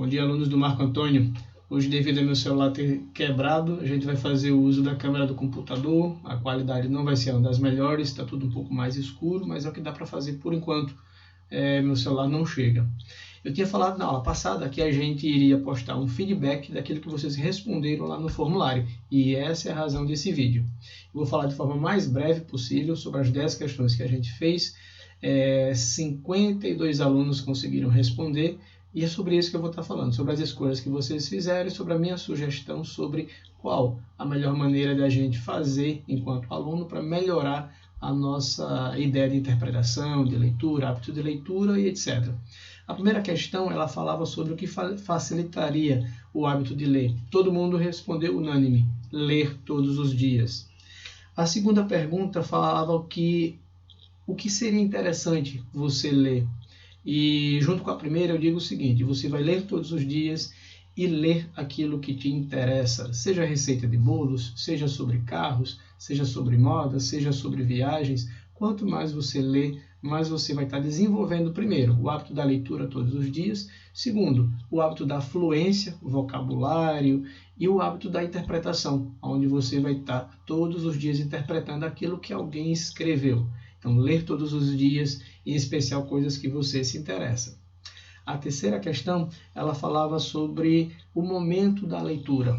Bom dia, alunos do Marco Antônio. Hoje, devido ao meu celular ter quebrado, a gente vai fazer o uso da câmera do computador. A qualidade não vai ser uma das melhores, está tudo um pouco mais escuro, mas é o que dá para fazer por enquanto. Meu celular não chega. Eu tinha falado na aula passada que a gente iria postar um feedback daquilo que vocês responderam lá no formulário, e essa é a razão desse vídeo. Eu vou falar de forma mais breve possível sobre as 10 questões que a gente fez. 52 alunos conseguiram responder, e é sobre isso que eu vou estar falando, sobre as escolhas que vocês fizeram, sobre a minha sugestão sobre qual a melhor maneira da gente fazer enquanto aluno para melhorar a nossa ideia de interpretação, de leitura, hábito de leitura e etc. A primeira questão, ela falava sobre o que facilitaria o hábito de ler. Todo mundo respondeu unânime, ler todos os dias. A segunda pergunta falava o que seria interessante você ler. E junto com a primeira eu digo o seguinte: você vai ler todos os dias e ler aquilo que te interessa, seja receita de bolos, seja sobre carros, seja sobre moda, seja sobre viagens. Quanto mais você lê, mais você vai estar desenvolvendo, primeiro, o hábito da leitura todos os dias, segundo, o hábito da fluência, vocabulário, e o hábito da interpretação, onde você vai estar todos os dias interpretando aquilo que alguém escreveu. Então, ler todos os dias, em especial coisas que você se interessa. A terceira questão, ela falava sobre o momento da leitura.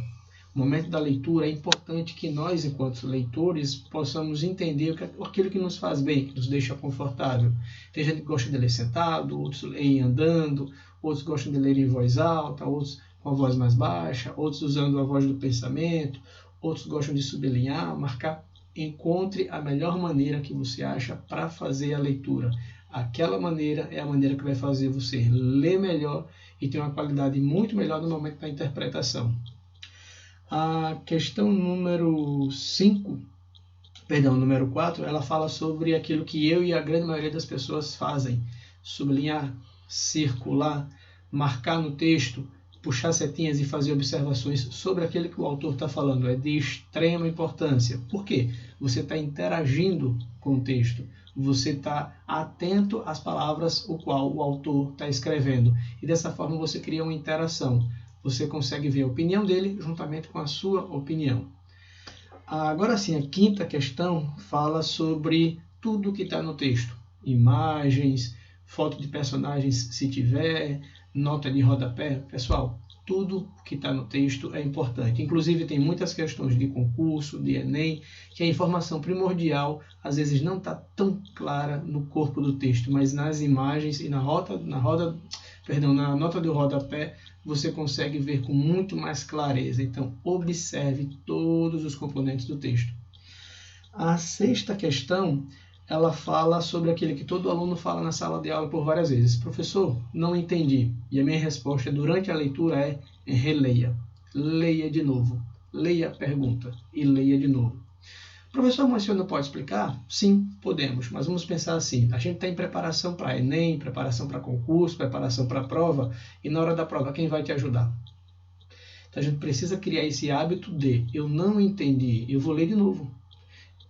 O momento da leitura é importante que nós, enquanto leitores, possamos entender aquilo que nos faz bem, que nos deixa confortável. Tem gente que gosta de ler sentado, outros leem andando, outros gostam de ler em voz alta, outros com a voz mais baixa, outros usando a voz do pensamento, outros gostam de sublinhar, marcar. Encontre a melhor maneira que você acha para fazer a leitura. Aquela maneira é a maneira que vai fazer você ler melhor e ter uma qualidade muito melhor no momento da interpretação. A questão número 4, ela fala sobre aquilo que eu e a grande maioria das pessoas fazem: sublinhar, circular, marcar no texto, puxar setinhas e fazer observações sobre aquilo que o autor está falando. É de extrema importância. Por quê? Você está interagindo com o texto. Você está atento às palavras o qual o autor está escrevendo. E dessa forma você cria uma interação. Você consegue ver a opinião dele juntamente com a sua opinião. Agora sim, a quinta questão fala sobre tudo que está no texto. Imagens, foto de personagens se tiver, nota de rodapé. Pessoal, tudo que está no texto é importante. Inclusive tem muitas questões de concurso, de Enem, que a informação primordial às vezes não está tão clara no corpo do texto, mas nas imagens e na nota de rodapé você consegue ver com muito mais clareza. Então observe todos os componentes do texto. A sexta questão, ela fala sobre aquilo que todo aluno fala na sala de aula por várias vezes: professor, não entendi. E a minha resposta durante a leitura é: releia. Leia de novo. Leia a pergunta e leia de novo. Professor, mas o senhor não pode explicar? Sim, podemos, mas vamos pensar assim: a gente está em preparação para Enem, preparação para concurso, preparação para prova, e na hora da prova quem vai te ajudar? Então a gente precisa criar esse hábito de: eu não entendi, eu vou ler de novo.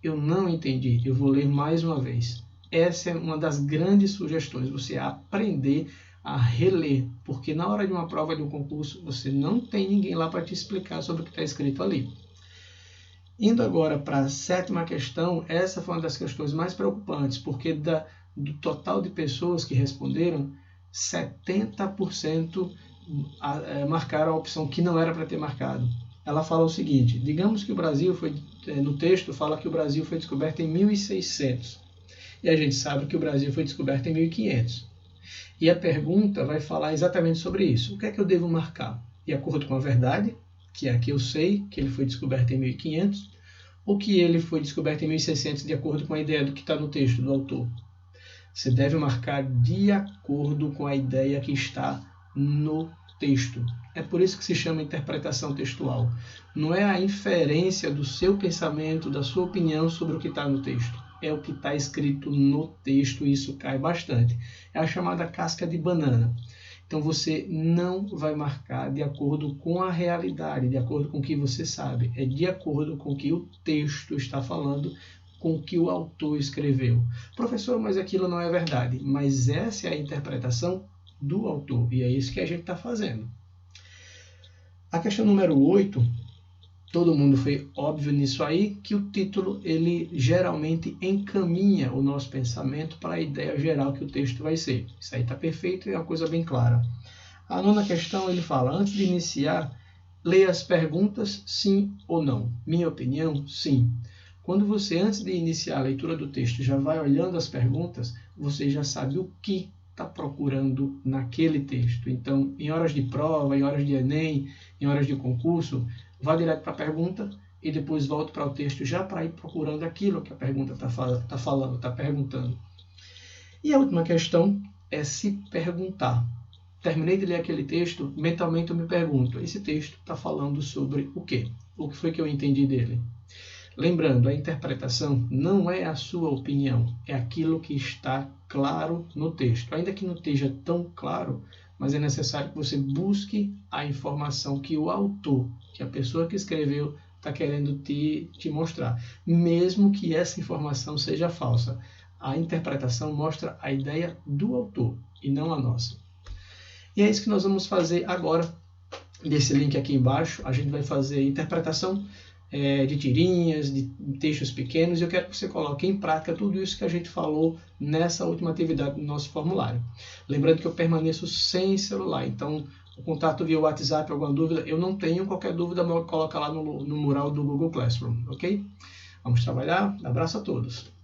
Eu não entendi, eu vou ler mais uma vez. Essa é uma das grandes sugestões, você aprender a reler, porque na hora de uma prova, de um concurso, você não tem ninguém lá para te explicar sobre o que está escrito ali. Indo agora para a sétima questão, essa foi uma das questões mais preocupantes, porque do total de pessoas que responderam, 70% marcaram a opção que não era para ter marcado. Ela fala o seguinte: digamos que o Brasil no texto fala que o Brasil foi descoberto em 1600. E a gente sabe que o Brasil foi descoberto em 1500. E a pergunta vai falar exatamente sobre isso. O que é que eu devo marcar? De acordo com a verdade, que é a que eu sei, que ele foi descoberto em 1500, ou que ele foi descoberto em 1600 de acordo com a ideia do que está no texto do autor? Você deve marcar de acordo com a ideia que está no texto. É por isso que se chama interpretação textual. Não é a inferência do seu pensamento, da sua opinião sobre o que está no texto. É o que está escrito no texto, e isso cai bastante. É a chamada casca de banana. Então você não vai marcar de acordo com a realidade, de acordo com o que você sabe. É de acordo com o que o texto está falando, com o que o autor escreveu. Professor, mas aquilo não é verdade. Mas essa é a interpretação do autor, e é isso que a gente está fazendo. A questão número 8, todo mundo foi óbvio nisso aí, que o título ele geralmente encaminha o nosso pensamento para a ideia geral que o texto vai ser. Isso aí está perfeito e é uma coisa bem clara. A 9ª questão ele fala, antes de iniciar, leia as perguntas sim ou não. Minha opinião, sim. Quando você, antes de iniciar a leitura do texto, já vai olhando as perguntas, você já sabe o que está procurando naquele texto. Então, em horas de prova, em horas de Enem, em horas de concurso, vá direto para a pergunta e depois volte para o texto já para ir procurando aquilo que a pergunta está falando, está perguntando. E a última questão é se perguntar. Terminei de ler aquele texto, mentalmente eu me pergunto, esse texto está falando sobre o quê? O que foi que eu entendi dele? Lembrando, a interpretação não é a sua opinião, é aquilo que está claro no texto. Ainda que não esteja tão claro, mas é necessário que você busque a informação que o autor, que a pessoa que escreveu, está querendo te mostrar. Mesmo que essa informação seja falsa. A interpretação mostra a ideia do autor e não a nossa. E é isso que nós vamos fazer agora. Desse link aqui embaixo, a gente vai fazer interpretação de tirinhas, de textos pequenos, e eu quero que você coloque em prática tudo isso que a gente falou nessa última atividade do nosso formulário. Lembrando que eu permaneço sem celular, então o contato via WhatsApp, alguma dúvida, eu não tenho, qualquer dúvida coloca lá no mural do Google Classroom, ok? Vamos trabalhar, abraço a todos!